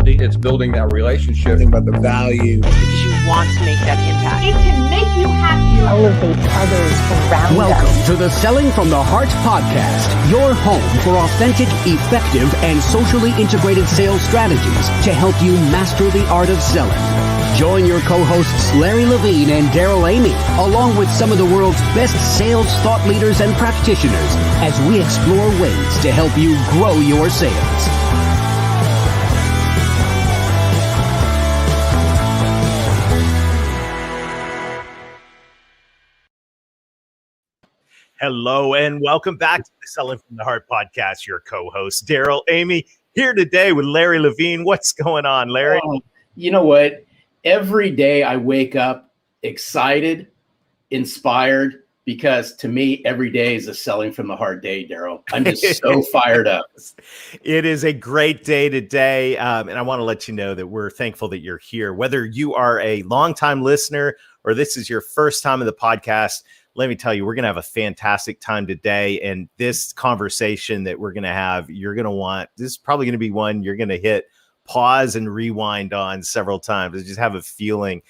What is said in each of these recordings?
capacity. It's building that relationship. Think about the value. Because you want to make that impact. It can make you happy. Elevate others around Welcome us. to the Selling from the Heart podcast, your home for authentic, effective, and socially integrated sales strategies to help you master the art of selling. Join your co-hosts Larry Levine and Daryl Amy, along with some of the world's best sales thought leaders and practitioners, as we explore ways to help you grow your sales. Hello and welcome back to the Selling from the Heart podcast. Your co-host Daryl Amy here today with Larry Levine. What's going on, Larry? You know what? Every day I wake up excited, inspired, because to me, every day is a Selling from the Heart day, Daryl. I'm just so fired up. It is a great day today. And I want to let you know that we're thankful that you're here. Whether you are a longtime listener or this is your first time in the podcast, let me tell you, we're going to have a fantastic time today. And this conversation that we're going to have, you're going to want, this is probably going to be one you're going to hit pause and rewind on several times. I just have a feeling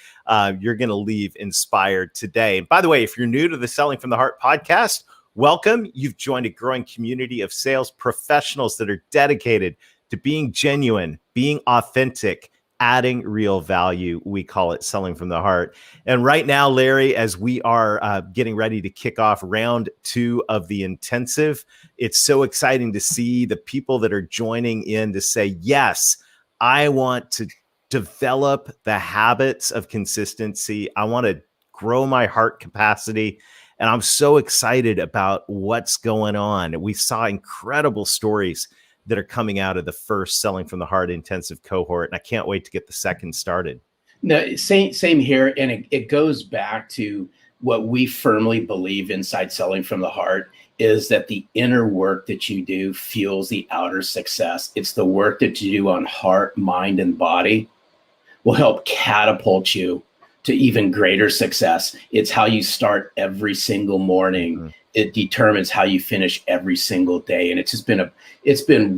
you're going to leave inspired today. And by the way, if you're new to the Selling from the Heart podcast, welcome. You've joined a growing community of sales professionals that are dedicated to being genuine, being authentic, adding real value. We call it Selling from the Heart. And right now, Larry, as we are getting ready to kick off round 2 of the intensive, it's so exciting to see the people that are joining in to say, yes, I want to develop the habits of consistency. I want to grow my heart capacity. And I'm so excited about what's going on. We saw incredible stories that are coming out of the first Selling from the Heart intensive cohort. And I can't wait to get the second started. No, same here. And it goes back to what we firmly believe inside Selling from the Heart is that the inner work that you do fuels the outer success. It's the work that you do on heart, mind, and body will help catapult you to even greater success. It's how you start every single morning. Mm-hmm. It determines how you finish every single day. And it's just been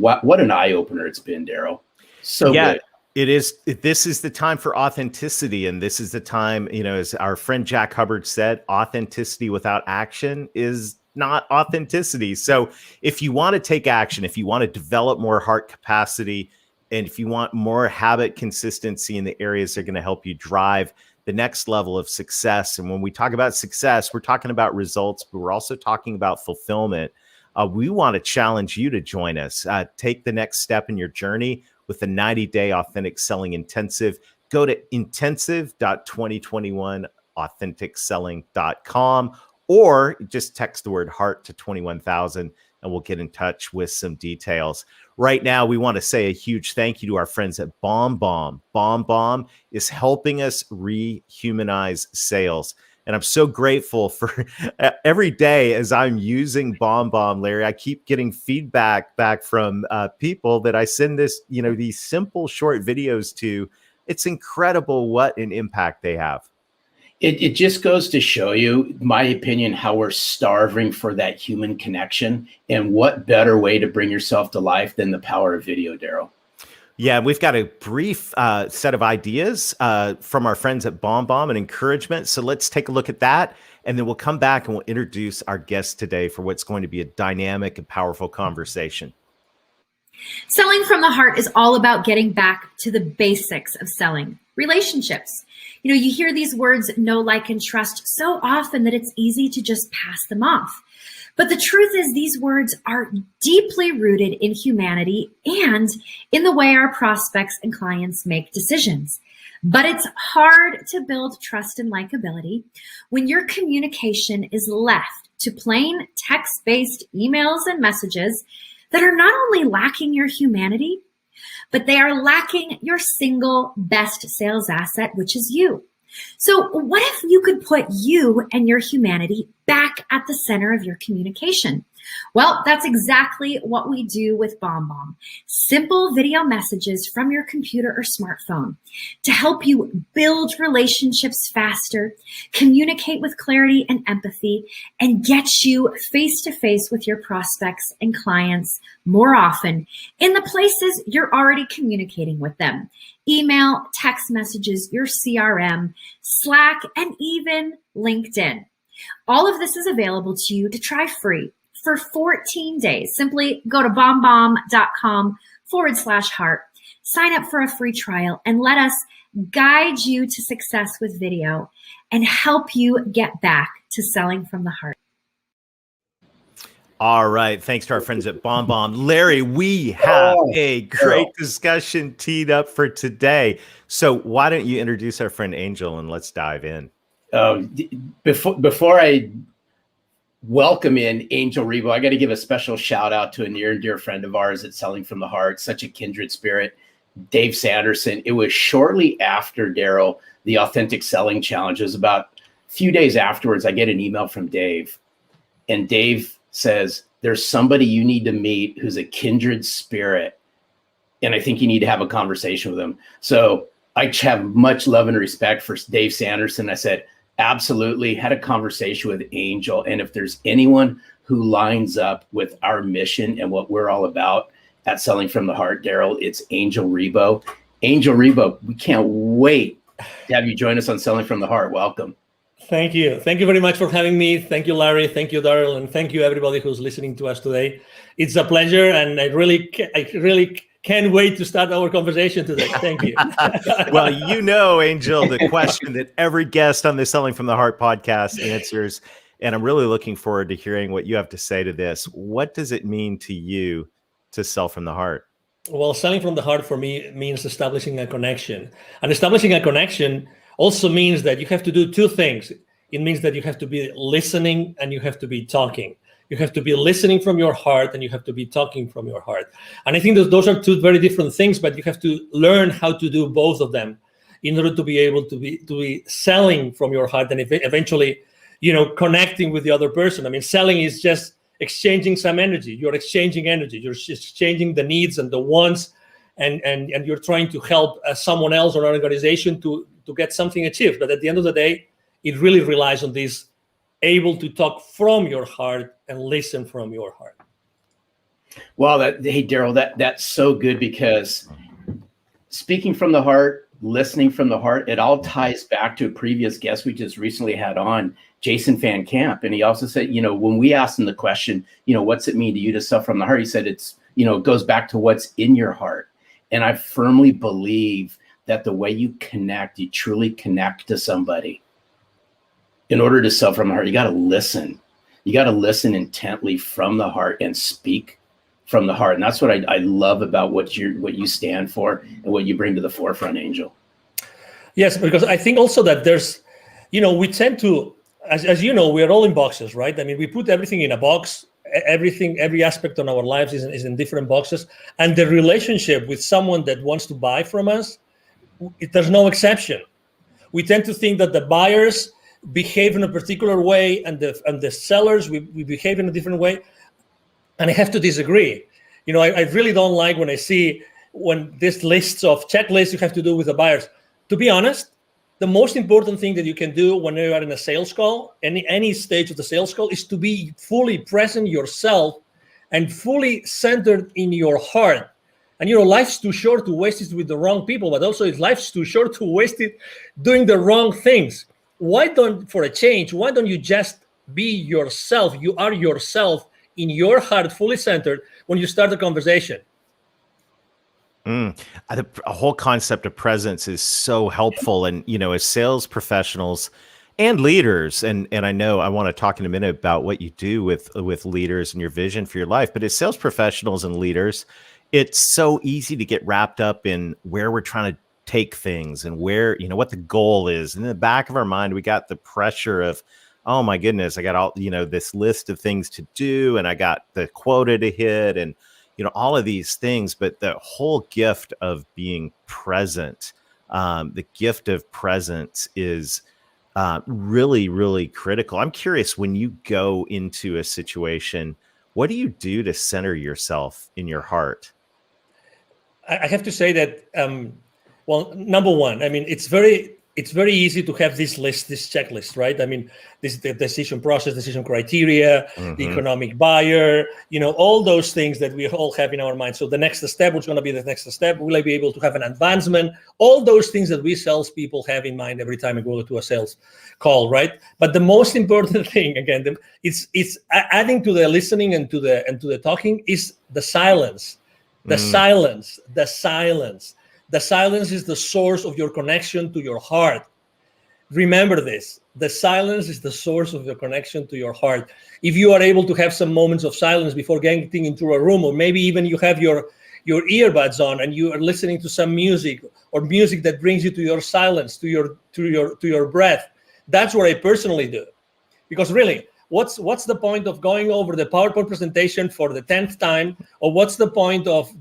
what an eye opener it's been, Daryl. So good. It is. This is the time for authenticity. And this is the time, as our friend Jack Hubbard said, authenticity without action is not authenticity. So if you want to take action, if you want to develop more heart capacity, and if you want more habit consistency in the areas that are going to help you drive the next level of success. And when we talk about success, we're talking about results, but we're also talking about fulfillment. We want to challenge you to join us. Take the next step in your journey with the 90-day authentic selling intensive. Go to intensive.2021authenticselling.com or just text the word heart to 21,000 and we'll get in touch with some details. Right now, we want to say a huge thank you to our friends at BombBomb. BombBomb is helping us rehumanize sales. And I'm so grateful for every day as I'm using BombBomb, Larry, I keep getting feedback back from people that I send these simple short videos to. It's incredible what an impact they have. It just goes to show you, my opinion, how we're starving for that human connection. And what better way to bring yourself to life than the power of video, Daryl? Yeah, we've got a brief set of ideas from our friends at BombBomb and encouragement. So let's take a look at that. And then we'll come back and we'll introduce our guest today for what's going to be a dynamic and powerful conversation. Selling from the Heart is all about getting back to the basics of selling, relationships. You hear these words, know, like, and trust so often that it's easy to just pass them off. But the truth is these words are deeply rooted in humanity and in the way our prospects and clients make decisions. But it's hard to build trust and likability when your communication is left to plain text-based emails and messages that are not only lacking your humanity, but they are lacking your single best sales asset, which is you. So what if you could put you and your humanity back at the center of your communication. Well, that's exactly what we do with BombBomb. Simple video messages from your computer or smartphone to help you build relationships faster, communicate with clarity and empathy, and get you face to face with your prospects and clients more often in the places you're already communicating with them. Email, text messages, your CRM, Slack, and even LinkedIn. All of this is available to you to try free for 14 days. Simply go to bombbomb.com/heart, sign up for a free trial, and let us guide you to success with video and help you get back to selling from the heart. All right. Thanks to our friends at BombBomb. Larry, we have a great discussion teed up for today. So why don't you introduce our friend Angel and let's dive in. Before I welcome in Angel Ribo, I got to give a special shout out to a near and dear friend of ours at Selling from the Heart, such a kindred spirit, Dave Sanderson. It was shortly after, Daryl, the Authentic Selling Challenge. It was about a few days afterwards, I get an email from Dave, and Dave says, there's somebody you need to meet who's a kindred spirit, and I think you need to have a conversation with him. So I have much love and respect for Dave Sanderson. I said, absolutely. Had a conversation with Angel. And if there's anyone who lines up with our mission and what we're all about at Selling from the Heart, Daryl, it's Angel Ribo. Angel Ribo, we can't wait to have you join us on Selling from the Heart. Welcome. Thank you. Thank you very much for having me. Thank you, Larry. Thank you, Daryl. And thank you, everybody who's listening to us today. It's a pleasure. And I really can't wait to start our conversation today. Thank you. Well, you know, Angel, the question that every guest on the Selling from the Heart podcast answers, and I'm really looking forward to hearing what you have to say to this. What does it mean to you to sell from the heart? Well, selling from the heart for me means establishing a connection. And establishing a connection also means that you have to do two things. It means that you have to be listening and you have to be talking. You have to be listening from your heart and you have to be talking from your heart. And I think that those are two very different things, but you have to learn how to do both of them in order to be able to be selling from your heart and eventually, connecting with the other person. I mean, selling is just exchanging some energy. You're exchanging energy. You're just exchanging the needs and the wants, and you're trying to help someone else or an organization to get something achieved. But at the end of the day, it really relies on this able to talk from your heart and listen from your heart. Well, hey, Daryl, that's so good, because speaking from the heart, listening from the heart, it all ties back to a previous guest we just recently had on, Jason Van Camp. And he also said, when we asked him the question, what's it mean to you to sell from the heart? He said, it goes back to what's in your heart. And I firmly believe that the way you connect, you truly connect to somebody. In order to sell from the heart, you got to listen. You got to listen intently from the heart and speak from the heart. And that's what I love about what you stand for and what you bring to the forefront, Angel. Yes, because I think also that there's, we tend to, as you know, we're all in boxes, right? I mean, we put everything in a box. Every aspect of our lives is in different boxes. And the relationship with someone that wants to buy from us, there's no exception. We tend to think that the buyers behave in a particular way and the sellers, we behave in a different way. And I have to disagree. I really don't like when I see this lists of checklists you have to do with the buyers. To be honest, the most important thing that you can do when you are in a sales call, any stage of the sales call, is to be fully present yourself and fully centered in your heart. And life's too short to waste it with the wrong people, but also life's too short to waste it doing the wrong things. For a change, why don't you just be yourself? You are yourself in your heart, fully centered when you start the conversation. A whole concept of presence is so helpful. And, as sales professionals and leaders, and I know I want to talk in a minute about what you do with leaders and your vision for your life, but as sales professionals and leaders, it's so easy to get wrapped up in where we're trying to take things and where, what the goal is. And in the back of our mind, we got the pressure of, oh my goodness, I got all, this list of things to do, and I got the quota to hit, and, all of these things. But the whole gift of being present, the gift of presence is really, really critical. I'm curious, when you go into a situation, what do you do to center yourself in your heart? I have to say that, well, number one, I mean, it's very easy to have this checklist, right? I mean, the decision process, decision criteria, the economic buyer, all those things that we all have in our mind. So the next step, what's going to be the next step? Will I be able to have an advancement? All those things that we salespeople have in mind every time we go to a sales call, right? But the most important thing, again, it's adding to the listening and to the talking is the silence. The silence. The silence is the source of your connection to your heart. Remember this. The silence is the source of your connection to your heart. If you are able to have some moments of silence before getting into a room, or maybe even you have your earbuds on and you are listening to some music, or music that brings you to your silence, to your breath, that's what I personally do. Because really, what's the point of going over the PowerPoint presentation for the 10th time, or what's the point of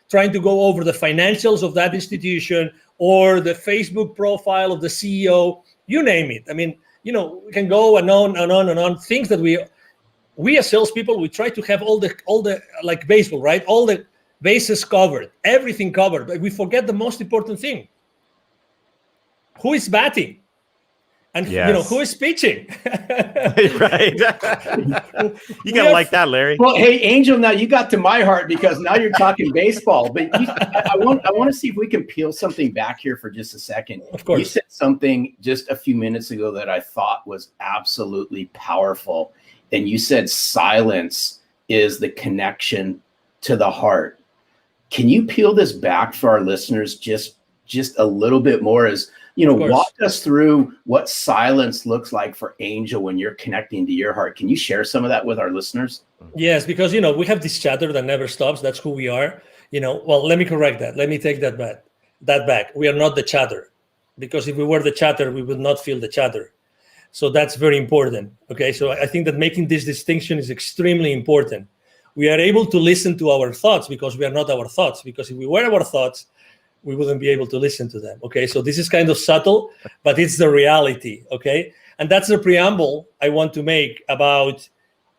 trying to go over the financials of that institution or the Facebook profile of the CEO, you name it. I mean, we can go and on and on and on. Things that we as salespeople, we try to have all the like baseball, right? All the bases covered, everything covered, but we forget the most important thing. Who is batting? And who is pitching? Right. You gotta like that, Larry. Well, hey, Angel, now you got to my heart because now you're talking baseball. But I want to see if we can peel something back here for just a second. Of course. You said something just a few minutes ago that I thought was absolutely powerful. And you said silence is the connection to the heart. Can you peel this back for our listeners just a little bit more? As walk us through what silence looks like for Angel when you're connecting to your heart. Can you share some of that with our listeners? Yes, because, we have this chatter that never stops. That's who we are. Well, let me correct that. Let me take that back. We are not the chatter, because if we were the chatter, we would not feel the chatter. So that's very important. Okay. So I think that making this distinction is extremely important. We are able to listen to our thoughts because we are not our thoughts, because if we were our thoughts, we wouldn't be able to listen to them. Okay, so this is kind of subtle, but it's the reality. Okay, and that's the preamble I want to make about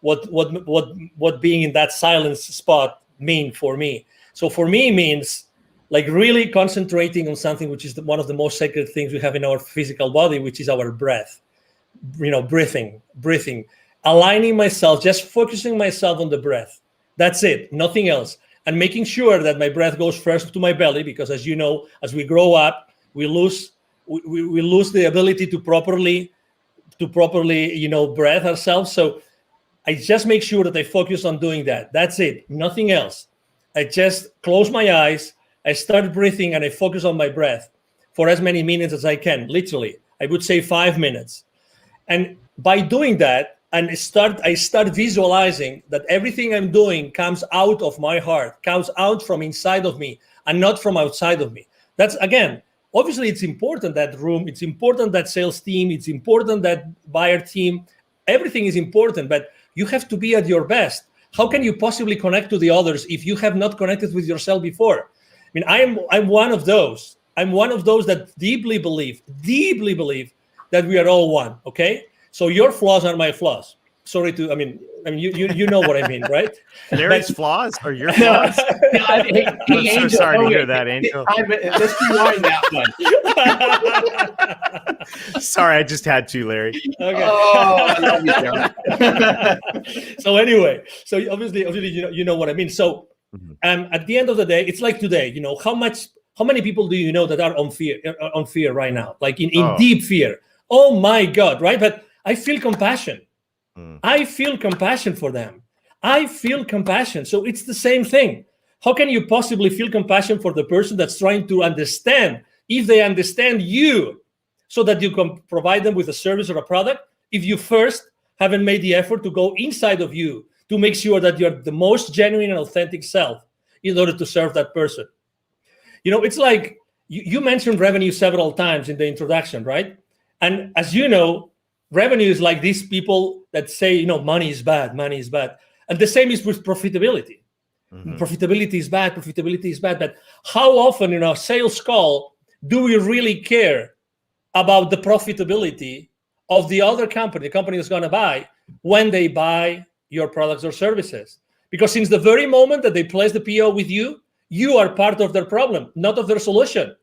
what being in that silence spot mean for me. So for me, it means like really concentrating on something which is one of the most sacred things we have in our physical body, which is our breath. Breathing, aligning myself, just focusing myself on the breath. That's it, nothing else. And making sure that my breath goes first to my belly, because as you know, as we grow up, we lose the ability to properly breathe ourselves. So I just make sure that I focus on doing that. That's it, nothing else. I just close my eyes, I start breathing, and I focus on my breath for as many minutes as I can. Literally, I would say 5 minutes. And by doing that, and I start visualizing that everything I'm doing comes out of my heart, comes out from inside of me and not from outside of me. That's, again, obviously it's important, that room, it's important, that sales team, it's important, that buyer team, everything is important, but you have to be at your best. How can you possibly connect to the others if you have not connected with yourself before? I mean, I'm one of those. I'm one of those that deeply believe that we are all one, okay? So your flaws are my flaws. Sorry to, I mean, you know what I mean, right? Larry's flaws or your flaws? I'm so sorry to hear that, Angel. Let's rewind that one. Sorry, I just had to, Larry. Okay. Oh, I love you, Jeremy. So anyway, so obviously, you know what I mean. So, at the end of the day, it's like today. How many people do you know that are on fear right now, like in deep fear? Oh my God, right? But I feel compassion. I feel compassion for them. I feel compassion. So it's the same thing. How can you possibly feel compassion for the person that's trying to understand, if they understand you, so that you can provide them with a service or a product, if you first haven't made the effort to go inside of you to make sure that you're the most genuine and authentic self in order to serve that person? It's like you mentioned revenue several times in the introduction, right? And as you know, revenue is like these people that say, money is bad. And the same is with profitability. Profitability is bad. But how often in our sales call do we really care about the profitability of the other company, the company that's going to buy, when they buy your products or services. Because since the very moment that they place the PO with you, you are part of their problem, not of their solution.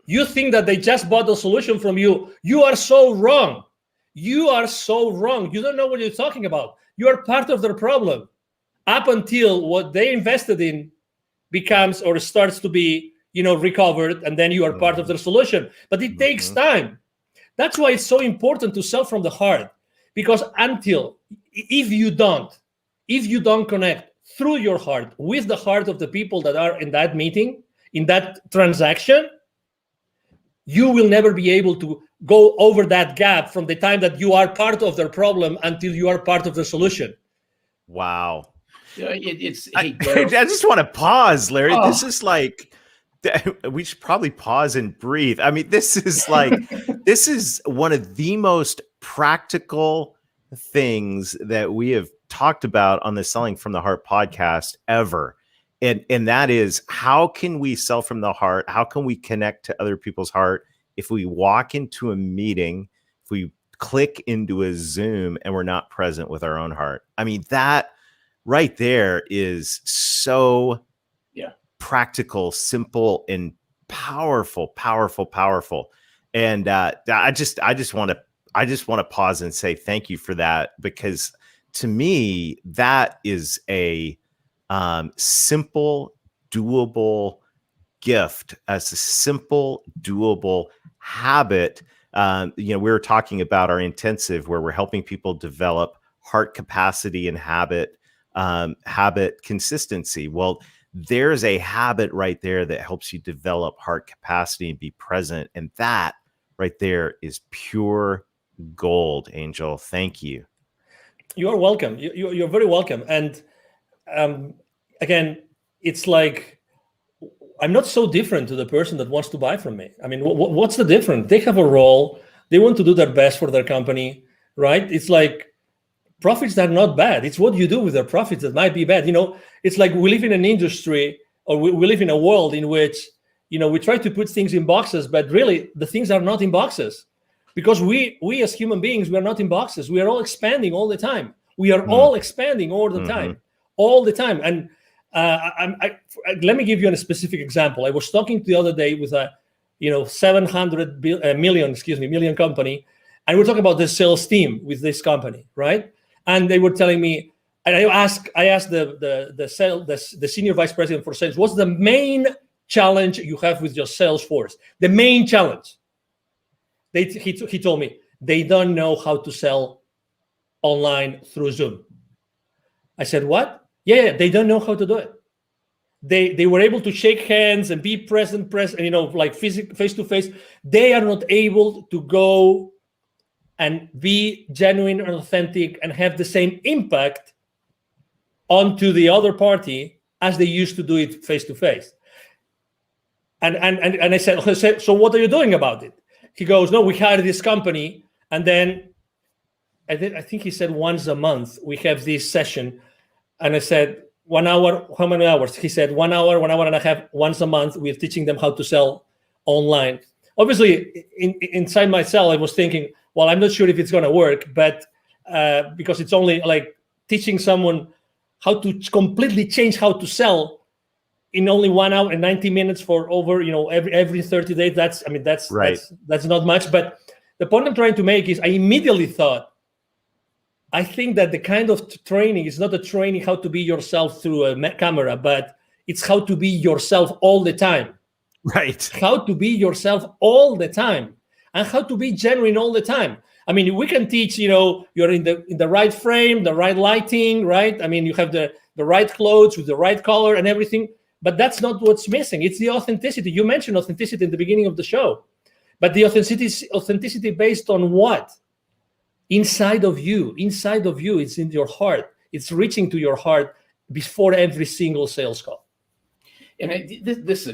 You think that they just bought the solution from you. You are so wrong. You are so wrong. You don't know what you're talking about. You are part of their problem up until what they invested in becomes or starts to be, recovered, and then you are part of their solution. But it takes time. That's why it's so important to sell from the heart, because if you don't connect through your heart with the heart of the people that are in that meeting, in that transaction, you will never be able to go over that gap from the time that you are part of their problem until you are part of the solution. Wow. I just want to pause, Larry. This is like, we should probably pause and breathe. I mean, this is like, this is one of the most practical things that we have talked about on the Selling from the Heart podcast ever. And that is, how can we sell from the heart? How can we connect to other people's heart if we walk into a meeting, if we click into a Zoom and we're not present with our own heart? I mean, that right there is so practical, simple, and powerful. And I just want to pause and say thank you for that, because to me, that is a simple, doable gift, as a simple, doable habit. We were talking about our intensive, where we're helping people develop heart capacity and habit consistency. Well, there's a habit right there that helps you develop heart capacity and be present. And that right there is pure gold, Angel. Thank you. You are welcome. You're very welcome. And again, it's like, I'm not so different to the person that wants to buy from me. I mean, what's the difference? They have a role. They want to do their best for their company, right? It's like, profits are not bad. It's what you do with their profits that might be bad. It's like we live in an industry, or we live in a world in which, we try to put things in boxes, but really the things are not in boxes, because we as human beings, we are not in boxes. We are all expanding all the time. We are all expanding all the time, all the time. And let me give you a specific example. I was talking the other day with a, 700 million company, and we're talking about the sales team with this company, right? And they were telling me, and I asked the senior vice president for sales, what's the main challenge you have with your sales force? The main challenge. He told me, they don't know how to sell online through Zoom. I said, what? Yeah, they don't know how to do it. They were able to shake hands and be present, like face to face. They are not able to go and be genuine and authentic and have the same impact onto the other party as they used to do it face to face. And I said, so what are you doing about it? He goes, no, we hired this company, and then I think he said once a month we have this session. And I said, 1 hour, how many hours? He said 1 hour, 1 hour and a half, once a month. We're teaching them how to sell online. Obviously, inside myself, I was thinking, well, I'm not sure if it's going to work, but because it's only like teaching someone how to completely change how to sell in only 1 hour and 90 minutes for over, every 30 days. That's right. That's not much. But the point I'm trying to make is I immediately thought, I think that the kind of training is not a training how to be yourself through a camera, but it's how to be yourself all the time. Right. How to be yourself all the time, and how to be genuine all the time. I mean, we can teach, you're in the right frame, the right lighting, right? I mean, you have the right clothes with the right color and everything, but that's not what's missing. It's the authenticity. You mentioned authenticity in the beginning of the show, but the authenticity based on what? Inside of you, it's in your heart. It's reaching to your heart before every single sales call. And this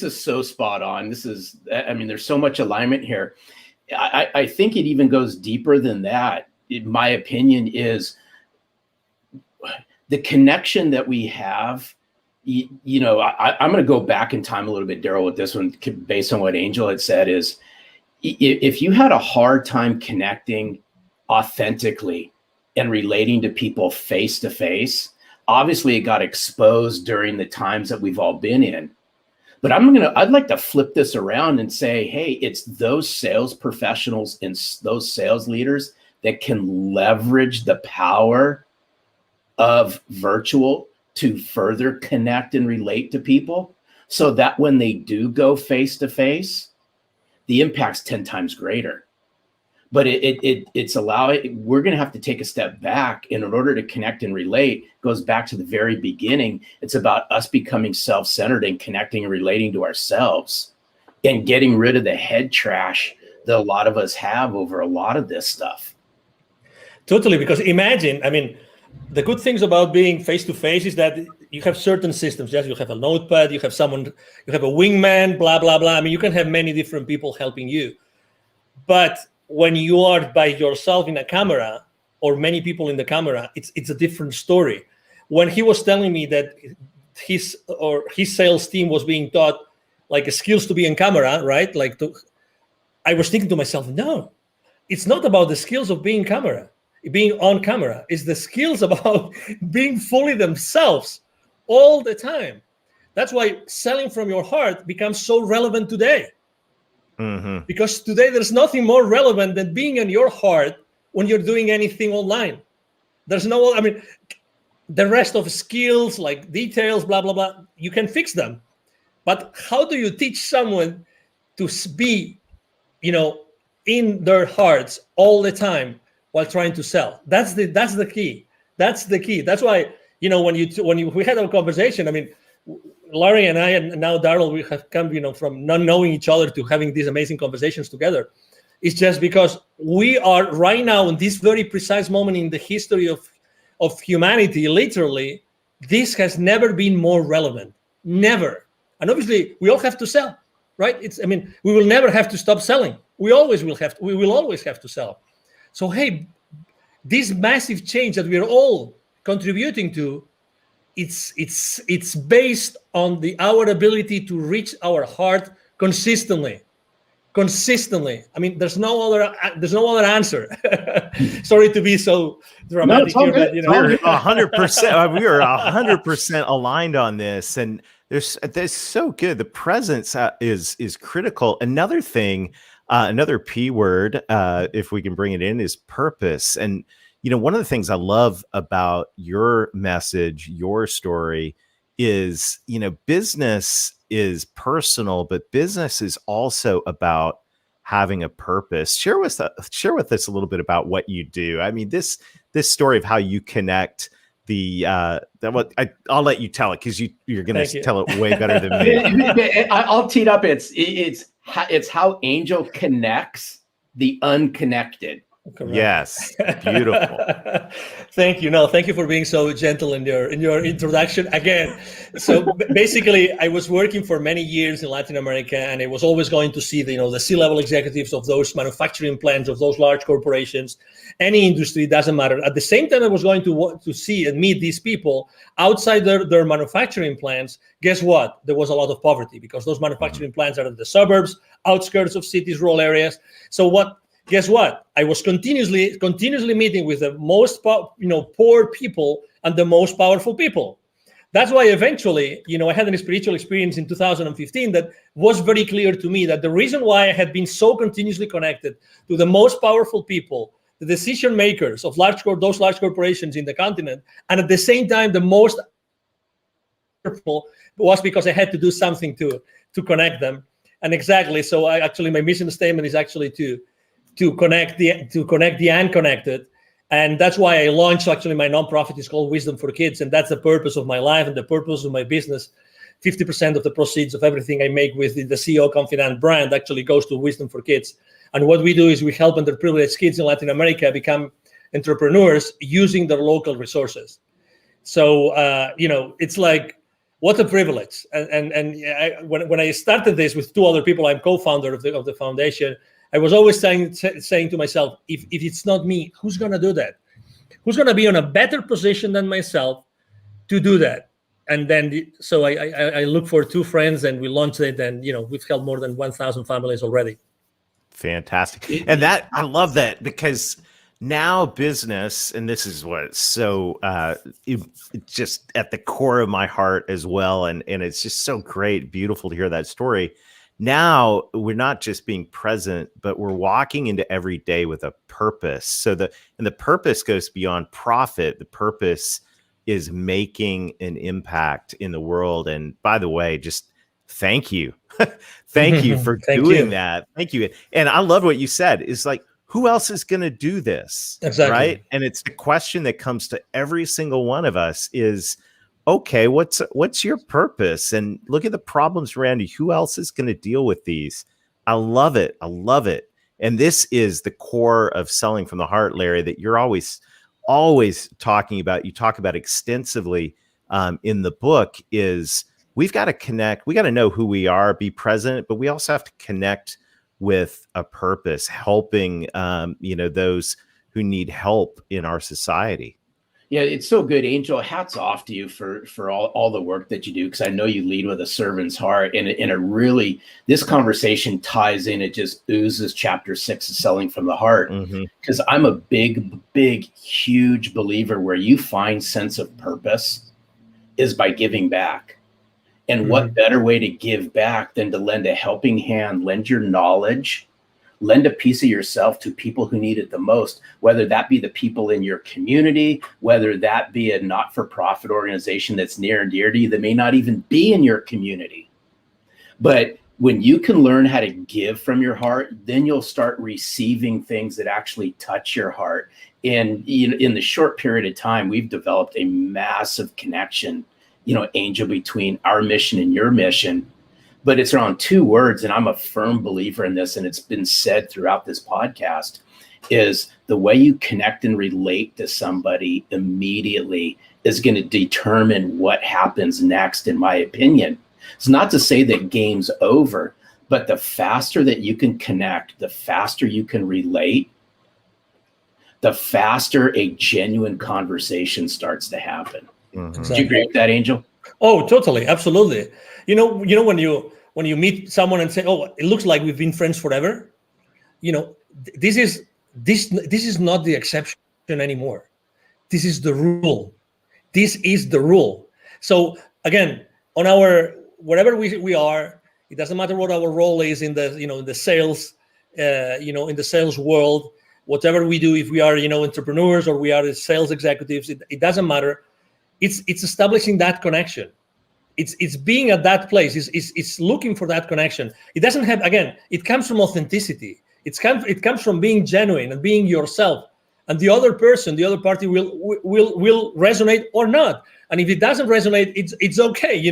is so spot on. There's so much alignment here. I think it even goes deeper than that. In my opinion, is the connection that we have. I'm going to go back in time a little bit, Daryl, with this one, based on what Angel had said. Is if you had a hard time connecting authentically and relating to people face to face, obviously it got exposed during the times that we've all been in. But I'd like to flip this around and say, hey, it's those sales professionals and those sales leaders that can leverage the power of virtual to further connect and relate to people, so that when they do go face to face, the impact's 10 times greater. But we're going to have to take a step back. And in order to connect and relate, goes back to the very beginning. It's about us becoming self-centered and connecting and relating to ourselves and getting rid of the head trash that a lot of us have over a lot of this stuff. Totally, because imagine, I mean, the good things about being face-to-face is that you have certain systems. Yes, you have a notepad, you have someone, you have a wingman, blah, blah, blah. I mean, you can have many different people helping you. But when you are by yourself in a camera or many people in the camera, it's a different story. When he was telling me that his sales team was being taught like skills to be in camera, right? I was thinking to myself, no, it's not about the skills of being on camera. It's the skills about being fully themselves all the time. That's why selling from your heart becomes so relevant today. Mm-hmm. Because today there's nothing more relevant than being in your heart when you're doing anything online. There's no, I mean, the rest of skills like details, blah, blah, blah, you can fix them. But how do you teach someone to be, in their hearts all the time while trying to sell? That's the key. That's the key. That's why, when we had our conversation, I mean, Larry and I, and now Daryl, we have come, from not knowing each other to having these amazing conversations together. It's just because we are right now in this very precise moment in the history of humanity, literally, this has never been more relevant. Never. And obviously, we all have to sell, right? We will never have to stop selling. We will always have to sell. So, hey, this massive change that we are all contributing to, it's based on our ability to reach our heart consistently. I mean, there's no other answer. Sorry to be so dramatic here, but we're 100%. We are 100% aligned on this, and there's so good. The presence is critical. Another thing, another P word, if we can bring it in, is purpose. And one of the things I love about your message, your story, is, business is personal, but business is also about having a purpose. Share with us a little bit about what you do. I mean, this story of how you connect I'll let you tell it, because you're going to tell it way better than me. I'll tee it up. It's how Angel connects the unconnected. Correct. Yes, beautiful. Thank you. No, thank you for being so gentle in your introduction again. So basically, I was working for many years in Latin America, and I was always going to see the C-level executives of those manufacturing plants, of those large corporations, any industry, doesn't matter. At the same time, I was going to see and meet these people outside their manufacturing plants. Guess what? There was a lot of poverty, because those manufacturing plants are in the suburbs, outskirts of cities, rural areas. So guess what? I was continuously meeting with the most poor people and the most powerful people. That's why eventually, I had a spiritual experience in 2015 that was very clear to me that the reason why I had been so continuously connected to the most powerful people, the decision makers of those large corporations in the continent, and at the same time the most powerful, was because I had to do something to connect them. And exactly, so my mission statement is actually to connect the unconnected. And that's why I launched my nonprofit. Is called Wisdom for Kids. And that's the purpose of my life and the purpose of my business. 50% of the proceeds of everything I make with the CEO Confidant brand actually goes to Wisdom for Kids. And what we do is we help underprivileged kids in Latin America become entrepreneurs using their local resources. So, it's like, what a privilege. When I started this with two other people, I'm co-founder of the foundation. I was always saying to myself, if it's not me, who's going to do that? Who's going to be in a better position than myself to do that? And then, so I look for two friends, and we launched it, and we've helped more than 1,000 families already. Fantastic. And that, I love that, because now business, and this is what's so it's just at the core of my heart as well. And it's just so great, beautiful to hear that story. Now we're not just being present, but we're walking into every day with a purpose. So the purpose goes beyond profit. The purpose is making an impact in the world. And by the way, just thank you. Thank you for doing that. Thank you. And I love what you said, is like, who else is going to do this? Exactly. Right. And it's the question that comes to every single one of us is, okay, what's your purpose? And look at the problems around you. Who else is going to deal with these? I love it. I love it. And this is the core of Selling from the Heart, Larry, that you're always talking about. You talk about extensively in the book. Is we've got to connect. We got to know who we are, be present, but we also have to connect with a purpose, helping those who need help in our society. Yeah, it's so good, Angel. Hats off to you for all the work that you do, because I know you lead with a servant's heart, and it really, this conversation ties in. It just oozes chapter 6 of Selling from the Heart, because I'm a big, huge believer where you find sense of purpose is by giving back. And what better way to give back than to lend a helping hand, lend your knowledge, lend a piece of yourself to people who need it the most, whether that be the people in your community, whether that be a not-for-profit organization that's near and dear to you that may not even be in your community. But when you can learn how to give from your heart, then you'll start receiving things that actually touch your heart. And in the short period of time, we've developed a massive connection, Angel, between our mission and your mission. But it's around two words, and I'm a firm believer in this, and it's been said throughout this podcast, is the way you connect and relate to somebody immediately is going to determine what happens next, in my opinion. It's not to say that game's over, but the faster that you can connect, the faster you can relate, the faster a genuine conversation starts to happen. Exactly. Do you agree with that, Angel? Oh, totally. Absolutely. When you meet someone and say, oh, it looks like we've been friends forever, this is not the exception anymore. This is the rule. This is the rule. So again, on wherever we are, it doesn't matter what our role is in the sales, in the sales world, whatever we do, if we are, entrepreneurs or we are sales executives, it doesn't matter. It's establishing that connection. It's being at that place. It's looking for that connection. It doesn't have, again, it comes from authenticity. It comes from being genuine and being yourself. And the other person, the other party will resonate or not. And if it doesn't resonate, it's okay.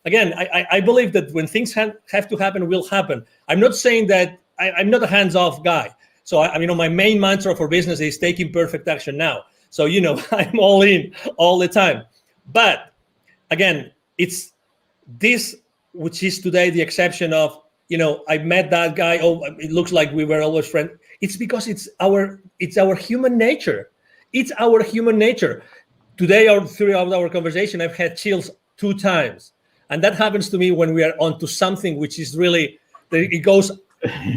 Again, I believe that when things have to happen, will happen. I'm not saying that I'm not a hands-off guy. So my main mantra for business is taking perfect action now. So, I'm all in all the time. But again, it's this, which is today the exception of, I met that guy. Oh, it looks like we were always friends. It's because it's our human nature. It's our human nature. Today, or throughout our conversation, I've had chills 2 times. And that happens to me when we are onto something which is really, it goes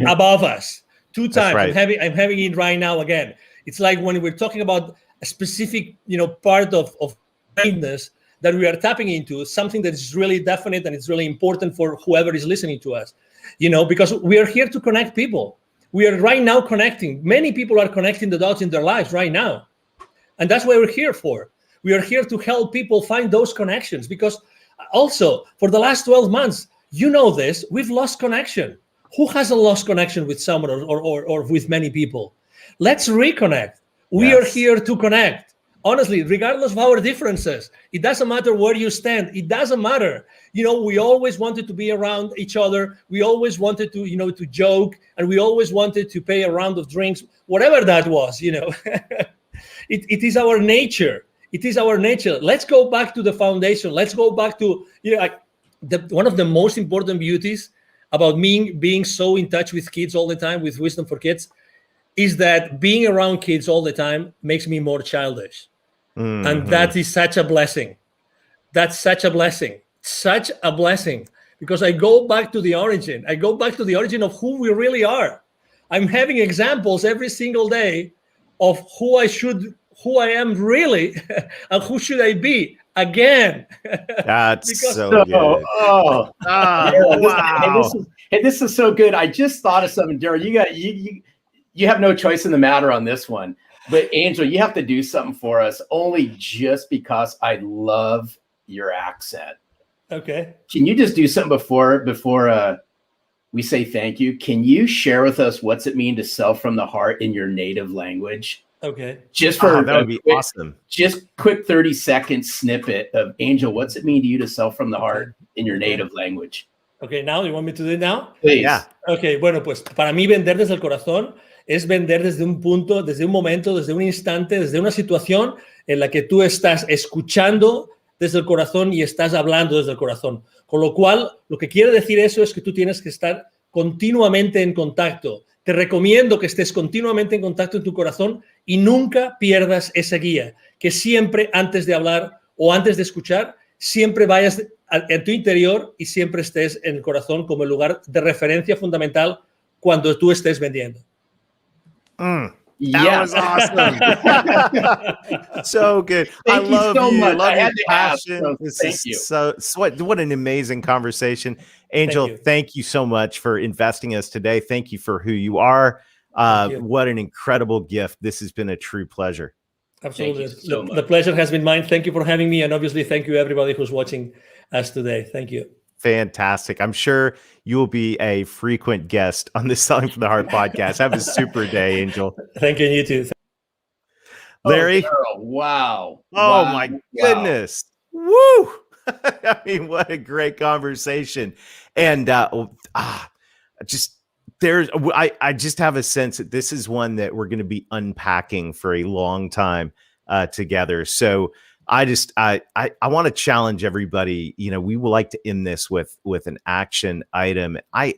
above us. 2 times. Right. I'm having it right now again. It's like when we're talking about a specific, part of kindness that we are tapping into, something that is really definite and it's really important for whoever is listening to us, because we are here to connect people. We are right now connecting. Many people are connecting the dots in their lives right now. And that's what we're here for. We are here to help people find those connections, because also for the last 12 months, this, we've lost connection. Who hasn't lost connection with someone or with many people? Let's reconnect. We are here to connect. Honestly, regardless of our differences, it doesn't matter where you stand. It doesn't matter. We always wanted to be around each other. We always wanted to, to joke, and we always wanted to pay a round of drinks, whatever that was, It is our nature. It is our nature. Let's go back to the foundation. Let's go back to, one of the most important beauties about me being so in touch with kids all the time, with Wisdom for Kids, is that being around kids all the time makes me more childish. And that is such a blessing. That's such a blessing. Such a blessing. Because I go back to the origin. I go back to the origin of who we really are. I'm having examples every single day of who I am really, and who should I be again. That's Because- so good. Oh, Daryl, Wow. this is so good. I just thought of something, Daryl. You have no choice in the matter on this one. But Angel, you have to do something for us, only just because I love your accent. Okay. Can you just do something before we say thank you? Can you share with us what's it mean to sell from the heart in your native language? Okay. Just for That would be awesome. Just quick 30-second snippet of Angel. What's it mean to you to sell from the heart in your native language? Okay, now you want me to do it now? Please. Yeah. Ok, bueno, pues para mí vender desde el corazón es vender desde un punto, desde un momento, desde un instante, desde una situación en la que tú estás escuchando desde el corazón y estás hablando desde el corazón. Con lo cual, lo que quiere decir eso es que tú tienes que estar continuamente en contacto. Te recomiendo que estés continuamente en contacto en tu corazón y nunca pierdas esa guía. Que siempre antes de hablar o antes de escuchar, siempre vayas en tu interior y siempre estés en el corazón como el lugar de referencia fundamental cuando tú estés vendiendo. That Yes. was awesome. So good. Thank I you love so you. much. Love I your had to ask, passion. so This thank is you. so what an amazing conversation. Angel, you. thank you so much for investing us today. Thank you for who you are. Thank you. What an incredible gift. This has been a true pleasure. Absolutely. Thank you so much. The pleasure has been mine. Thank you for having me. And obviously, thank you everybody who's watching us today. Thank you. Fantastic. I'm sure you will be a frequent guest on the Selling from the Heart podcast. Have a super day, Angel. Thank you, and you too. Larry. Oh, Daryl, wow. Oh Wow. my Wow. goodness. Woo. I mean, what a great conversation. And just there's I just have a sense that this is one that we're going to be unpacking for a long time together. So I want to challenge everybody. You know, we would like to end this with an action item. I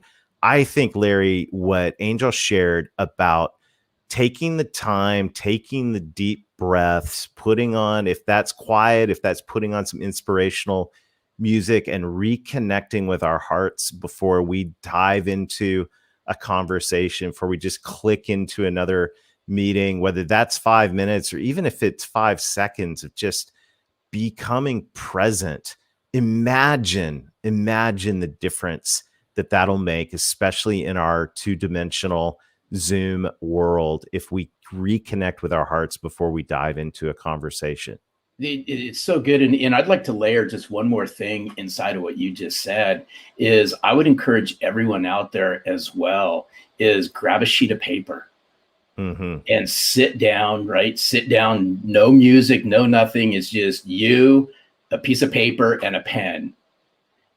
think, Larry, what Angel shared about taking the time, taking the deep breaths, putting on, if that's quiet, if that's putting on some inspirational music and reconnecting with our hearts before we dive into a conversation, before we just click into another meeting, whether that's 5 minutes or even if it's 5 seconds of just becoming present. Imagine the difference that'll make, especially in our two-dimensional Zoom world, if we reconnect with our hearts before we dive into a conversation. It's so good. And I'd like to layer just one more thing inside of what you just said is I would encourage everyone out there as well is grab a sheet of paper and sit down, right? Sit down, no music, no nothing. It's just you, a piece of paper and a pen,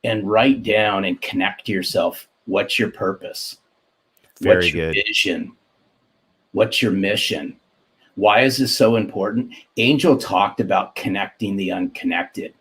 and write down and connect to yourself. What's your purpose? What's your vision? What's your mission? Why is this so important? Angel talked about connecting the unconnected.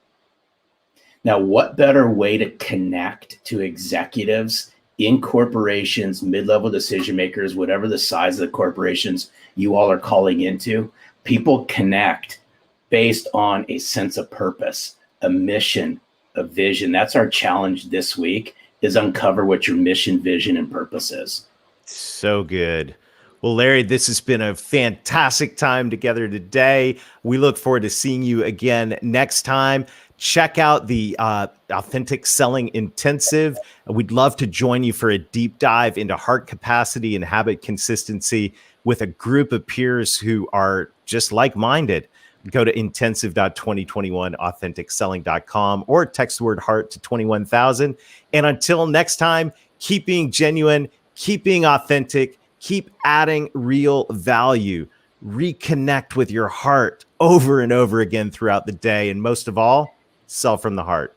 Now, what better way to connect to executives in corporations, mid-level decision makers, whatever the size of the corporations you all are calling into? People connect based on a sense of purpose, a mission, a vision. That's our challenge this week, is uncover what your mission, vision, and purpose is. So good. Well, Larry, this has been a fantastic time together today. We look forward to seeing you again next time. Check out the Authentic Selling Intensive. We'd love to join you for a deep dive into heart capacity and habit consistency with a group of peers who are just like-minded. Go to intensive.2021authenticselling.com or text the word heart to 21,000. And until next time, keep being genuine, keep being authentic, keep adding real value, reconnect with your heart over and over again throughout the day. And most of all, sell from the heart.